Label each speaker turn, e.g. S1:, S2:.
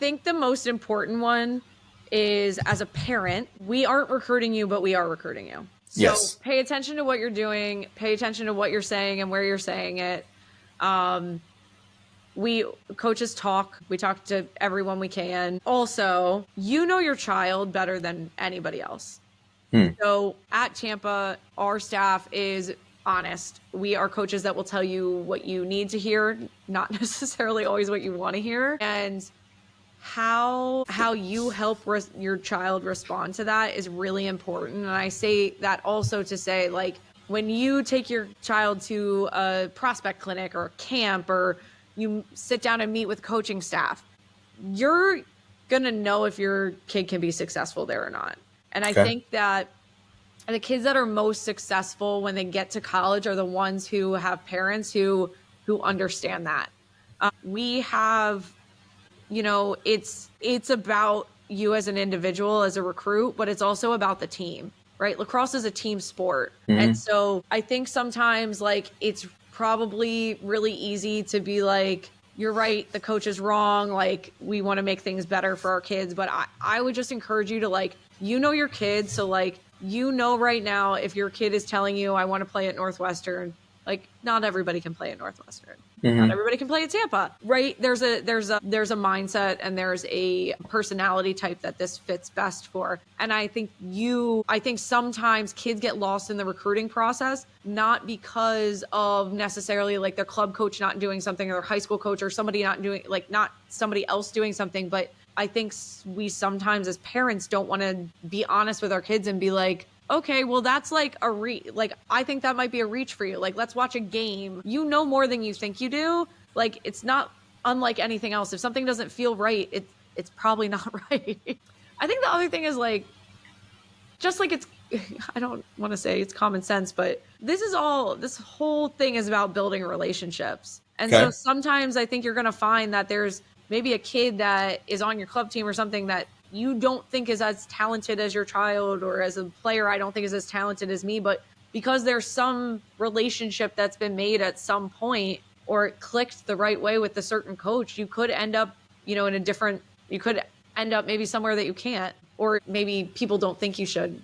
S1: think the most important one is, as a parent, we aren't recruiting you, but we are recruiting you. So
S2: Yes.
S1: pay attention to what you're doing, pay attention to what you're saying and where you're saying it. We coaches talk, we talk to everyone we can. Also, you know your child better than anybody else. So at Tampa, our staff is honest. We are coaches that will tell you what you need to hear, not necessarily always what you want to hear. And how you help your child respond to that is really important. And I say that also to say, like, when you take your child to a prospect clinic or a camp, or you sit down and meet with coaching staff, you're gonna know if your kid can be successful there or not. And I think that the kids that are most successful when they get to college are the ones who have parents who understand that. We have, it's about you as an individual, as a recruit, but it's also about the team, right? Lacrosse is a team sport. And so I think sometimes, like, it's probably really easy to be like, you're right, the coach is wrong, like, we want to make things better for our kids. But I would just encourage you to, like, your kids. So, like, right now, if your kid is telling you, I want to play at Northwestern, like, not everybody can play at Northwestern. Not everybody can play at Tampa, right? There's a mindset and there's a personality type that this fits best for. And I think sometimes kids get lost in the recruiting process, not because of necessarily, like, their club coach not doing something, or their high school coach, or somebody not somebody else doing something. But I think we sometimes as parents don't want to be honest with our kids and be like, okay, well, that's like I think that might be a reach for you. Like, let's watch a game. You know more than you think you do. Like, it's not unlike anything else. If something doesn't feel right, it's probably not right. I think the other thing is, like, just like, it's, I don't want to say it's common sense, but this whole thing is about building relationships. And so sometimes I think you're going to find that there's maybe a kid that is on your club team or something that you don't think is as talented as your child, or as a player, I don't think is as talented as me. But because there's some relationship that's been made at some point, or it clicked the right way with a certain coach, you could end up, you could end up maybe somewhere that you can't, or maybe people don't think you should.